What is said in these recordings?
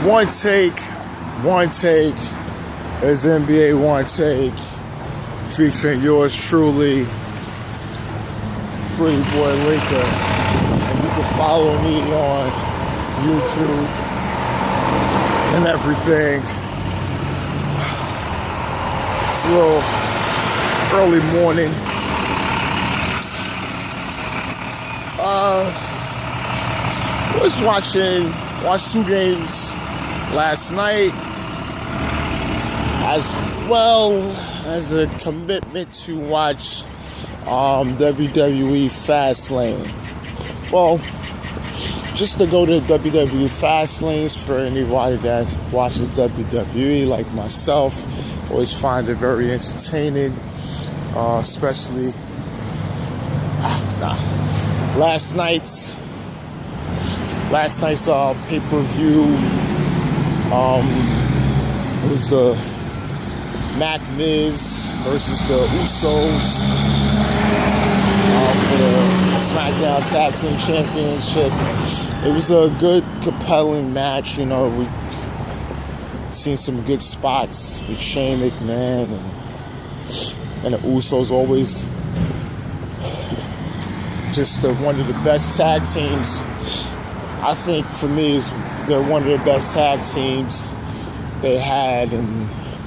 One take is NBA One Take, featuring yours truly, Pretty Boy Laker. And you can follow me on YouTube and everything. It's a little early morning. Watched 2 games last night, as well as a commitment to watch WWE Fast Lane. Well, just to go to WWE Fast Lanes, for anybody that watches WWE like myself, always find it very entertaining, especially last night's pay-per-view. It was the Miz versus the Usos for the SmackDown Tag Team Championship. It was a good, compelling match. You know, we seen some good spots with Shane McMahon and the Usos. Always just one of the best tag teams. I think for me, they're one of the best tag teams they had in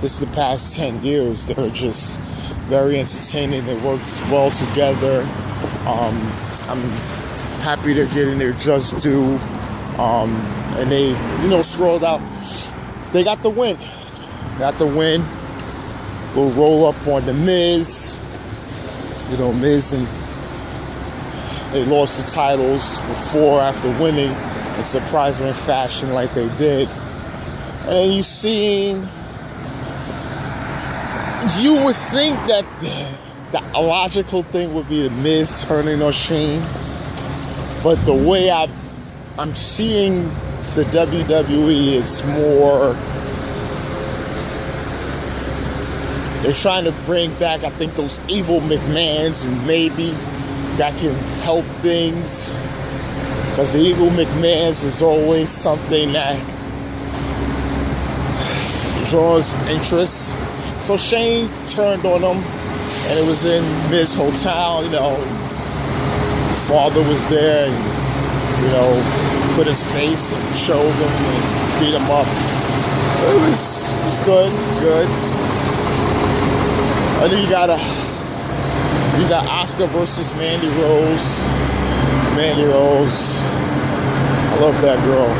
the past 10 years. They're just very entertaining. They work well together. I'm happy they're getting their just due. And they, scrolled out. They got the win. We'll roll up on the Miz. Miz and they lost the titles before after winning in surprising fashion like they did. And then you would think that the logical thing would be the Miz turning on Shane. But the way I'm seeing the WWE, it's more, they're trying to bring back, I think, those evil McMahons, and maybe that can help things, because the evil McMahons is always something that draws interest. So Shane turned on them, and it was in Miz Hotel. Father was there, and put his face and showed him and beat him up. It was good. I think you got Asuka versus Mandy Rose. I love that girl.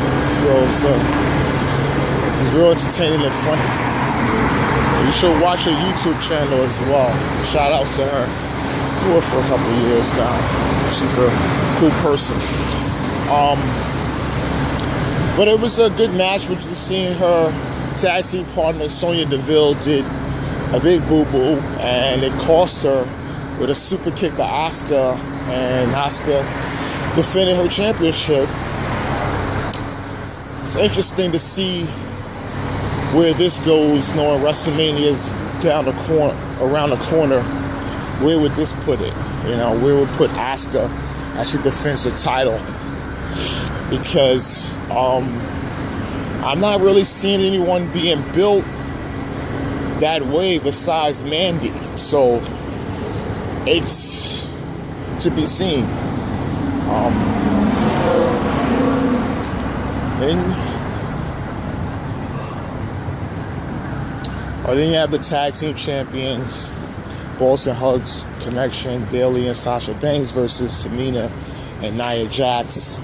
She's real entertaining and funny. You should watch her YouTube channel as well. Shout outs to her. Been with her for a couple of years now. She's a cool person. But it was a good match. We're just seeing her tag team partner Sonya Deville did a big boo-boo, and it cost her with a super kick to Asuka, and Asuka defended her championship. It's interesting to see where this goes, knowing WrestleMania's around the corner. Where would this put it? Where would put Asuka as she defends her title? Because I'm not really seeing anyone being built that way besides Mandy. So it's to be seen. Then you have the tag team champions, Balls and Hugs Connection, Bayley and Sasha Banks versus Tamina and Nia Jax.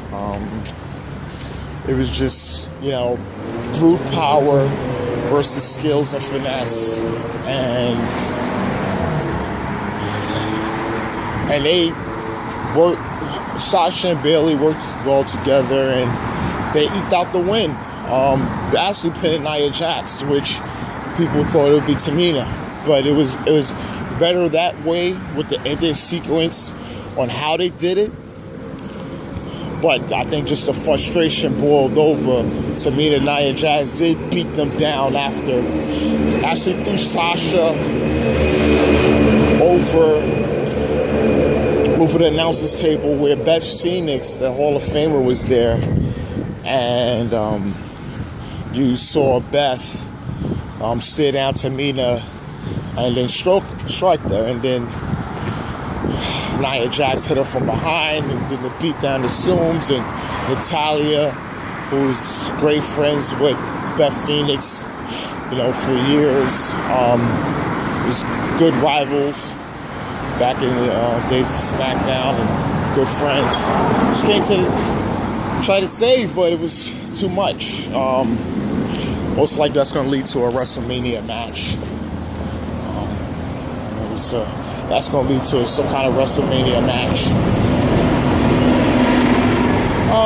It was just, brute power versus skills and finesse, and they worked. Sasha and Bayley worked well together, and they eked out the win. They actually pinned Nia Jax, which people thought it would be Tamina, but it was better that way with the ending sequence on how they did it. But I think just the frustration boiled over. Tamina and Nia Jax did beat them down after. Actually threw Sasha over the announcers table where Beth Phoenix, the Hall of Famer, was there. And You saw Beth stare down Tamina and then strike her, and then Nia Jax hit her from behind and did the beat down to Zooms, and Natalia, who's great friends with Beth Phoenix, for years, was good rivals back in the days of SmackDown, and good friends. She came to try to save, but it was too much. Most likely that's going to lead to a WrestleMania match. That's going to lead to some kind of WrestleMania match.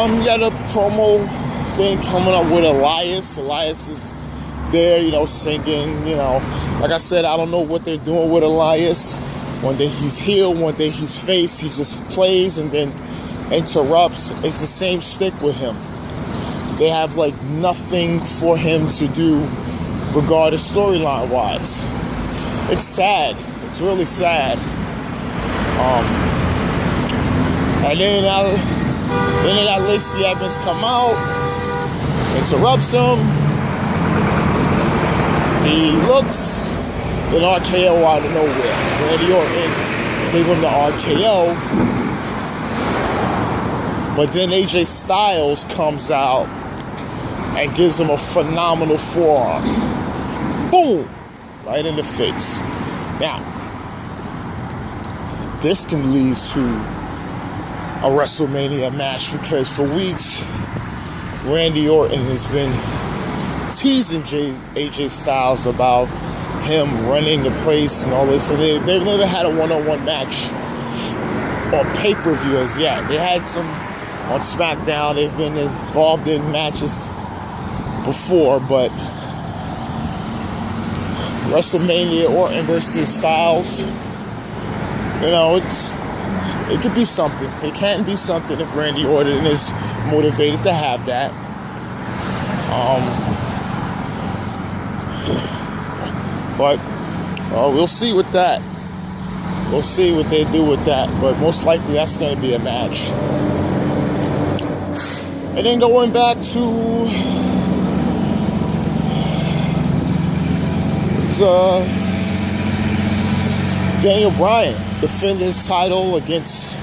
You got a promo thing coming up with Elias. Elias is there, singing, Like I said, I don't know what they're doing with Elias. One day he's heel, one day he's face. He just plays and then interrupts. It's the same stick with him. They have nothing for him to do regardless storyline wise. It's sad. It's really sad. And then they got Lacey Evans come out, interrupts him. He looks, then RKO out of nowhere. Randy Orton gave him the RKO. But then AJ Styles comes out and gives him a phenomenal forearm. Boom! Right in the face. Now, this can lead to a WrestleMania match, because for weeks, Randy Orton has been teasing AJ Styles about him running the place and all this. And they've never had a one-on-one match on pay-per-view as yet. They had some on SmackDown. They've been involved in matches before, but WrestleMania, Orton versus Styles, it could be something. It can be something if Randy Orton is motivated to have that. But we'll see with that. We'll see what they do with that. But most likely that's going to be a match. And then going back to Daniel Bryan defending his title against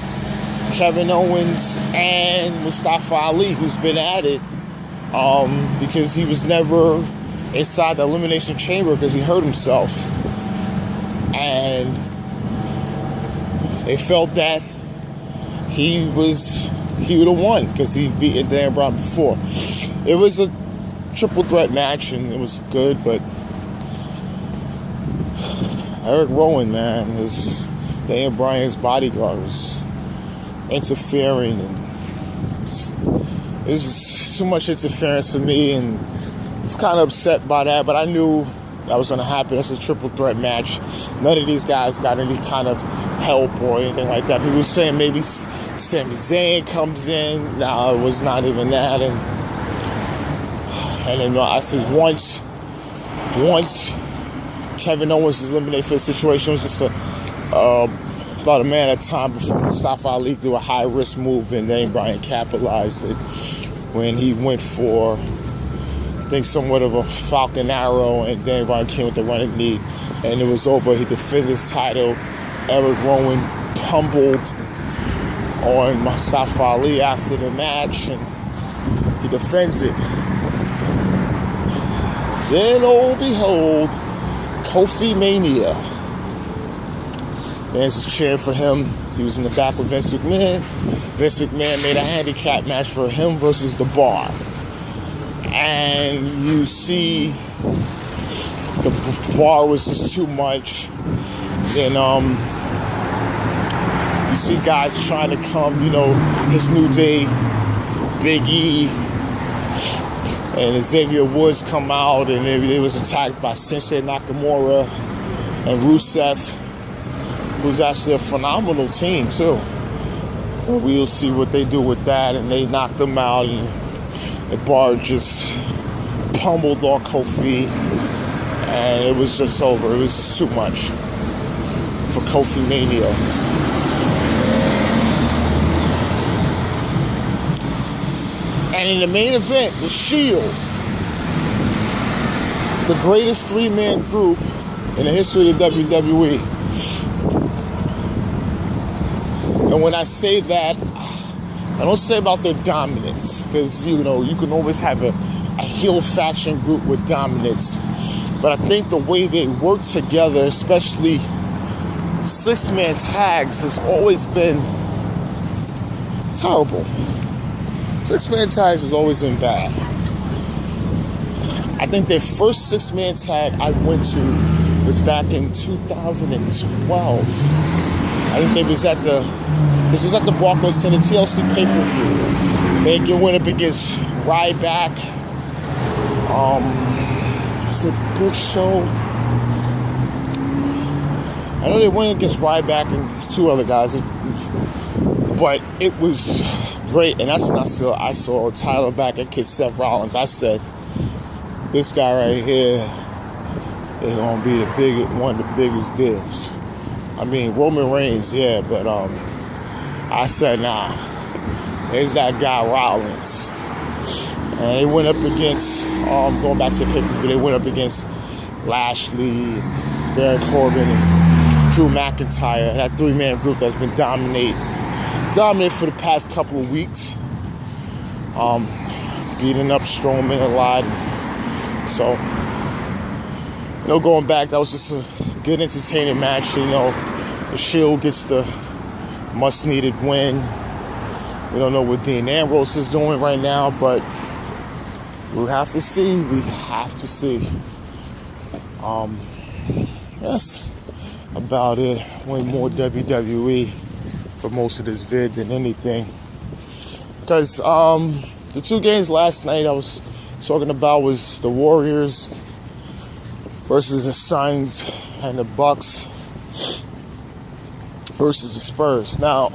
Kevin Owens and Mustafa Ali, who's been at it because he was never inside the Elimination Chamber because he hurt himself. And they felt that he would have won because he beat Daniel Bryan before. It was a triple threat match and it was good, but Eric Rowan, man, Daniel Bryan's bodyguard, was interfering, and it was just too much interference for me, and I was kind of upset by that, but I knew that was going to happen. It's a triple threat match. None of these guys got any kind of help or anything like that. People were saying maybe Sami Zayn comes in. No, it was not even that. And then I said once Kevin Owens was eliminated for the situation, it was just about a man at a time before Mustafa Ali do a high-risk move, and then Bryan capitalized it when he went for, I think, somewhat of a Falcon Arrow, and then Bryan came with the running knee, and it was over. He defended his title. Eric Rowan pummeled on Mustafa Ali after the match, and he defends it. Then, oh behold, Kofi Mania. Fans was cheering for him. He was in the back with Vince McMahon. Vince McMahon made a handicap match for him versus The Bar. And you see The Bar was just too much. And you see guys trying to come, his New Day, Big E, and Xavier Woods come out, and it was attacked by Sensei Nakamura and Rusev, who's actually a phenomenal team too. We'll see what they do with that, and they knocked them out, and the Bar just pummeled on Kofi, and it was just over. It was just too much for Kofi Mania. And in the main event, the Shield the greatest three-man group in the history of the WWE. And when I say that, I don't say about their dominance, because, you know, you can always have a heel faction group with dominance. But I think the way they work together, especially six-man tags, has always been terrible. Six-man tags has always been bad. I think their first six-man tag I went to was back in 2012. I think this was at the Barclays Center TLC pay-per-view. They went up against Ryback. Was it Big Show? I know they went against Ryback and two other guys, but it was great. And that's when I saw Tyler back and kick Seth Rollins. I said, this guy right here is gonna be one of the biggest deals. I mean, Roman Reigns, yeah, but I said, nah, there's that guy Rollins. And they went up against, going back to the pay-per-view, they went up against Lashley, Baron Corbin, and Drew McIntyre. That three-man group that's been dominate for the past couple of weeks. Beating up Strowman a lot. So, you know, going back, that was just a good, entertaining match. You know, the Shield gets the much-needed win. We don't know what Dean Ambrose is doing right now, but we'll have to see. We have to see. That's about it. Went more WWE for most of this vid than anything. Because the two games last night I was talking about was the Warriors versus the Suns and the Bucks versus the Spurs. Now,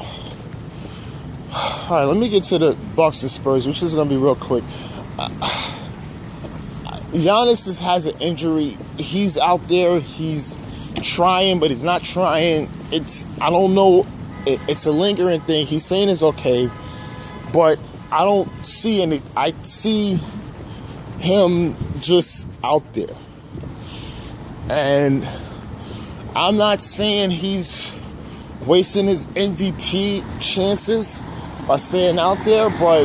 all right, let me get to the Bucks and Spurs, which is going to be real quick. Giannis has an injury. He's out there. He's trying, but he's not trying. I don't know. It's a lingering thing. He's saying it's okay, but I don't see any. I see him just out there. And I'm not saying he's wasting his MVP chances by staying out there, but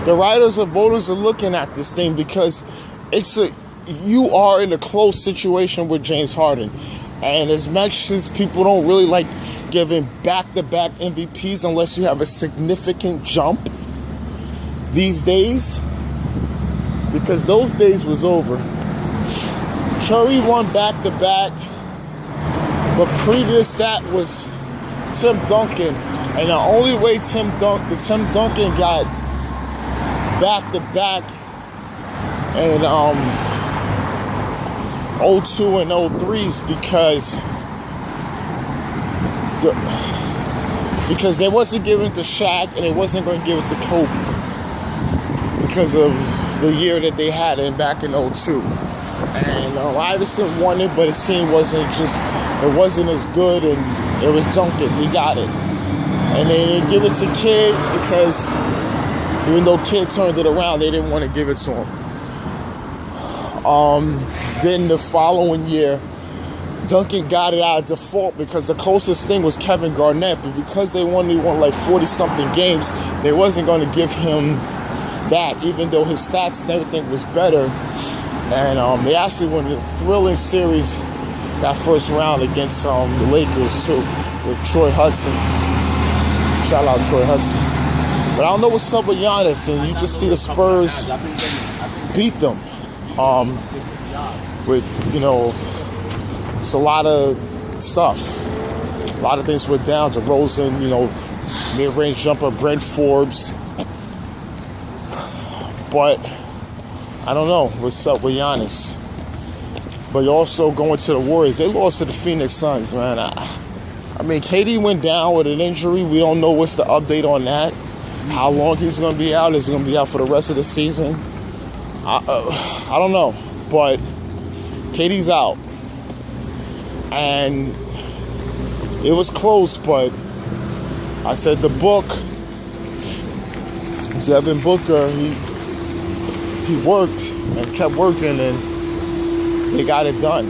the writers and voters are looking at this thing because you are in a close situation with James Harden. And as much as people don't really like giving back-to-back MVPs unless you have a significant jump these days, because those days was over. Curry won back-to-back, but previous that was Tim Duncan. And the only way Tim Duncan got back-to-back and 02 and 03s because they wasn't giving it to Shaq and they wasn't going to give it to Kobe because of the year that they had in back in 02. And Iverson won it, but his team wasn't as good, and it was Duncan. He got it. And they didn't give it to Kidd because even though Kidd turned it around, they didn't want to give it to him. Then the following year, Duncan got it out of default because the closest thing was Kevin Garnett, but because they only won like 40-something games, they wasn't going to give him that, even though his stats and everything was better. And they actually won a thrilling series that first round against the Lakers too, with Troy Hudson. Shout out Troy Hudson. But I don't know what's up with Giannis, and you just see the Spurs beat them. With, you know, it's a lot of stuff. A lot of things went down. DeRozan, you know, mid-range jumper, Brent Forbes. But I don't know what's up with Giannis. But you're also going to the Warriors. They lost to the Phoenix Suns, man. I mean, KD went down with an injury. We don't know what's the update on that. How long he's going to be out. Is he going to be out for the rest of the season? I don't know. But KD's out. And it was close, but I said the book, Devin Booker, he worked and kept working, and they got it done.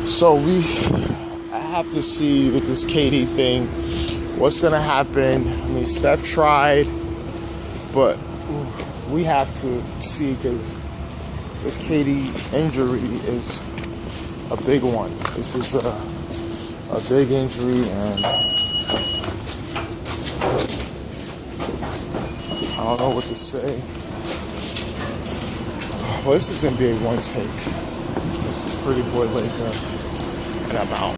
So I have to see with this KD thing what's gonna happen. I mean, Steph tried, but we have to see, because this KD injury is a big one. This is a big injury, and I don't know what to say. Well, this is NBA One Take. This is Pretty Boy Laker, and I'm out.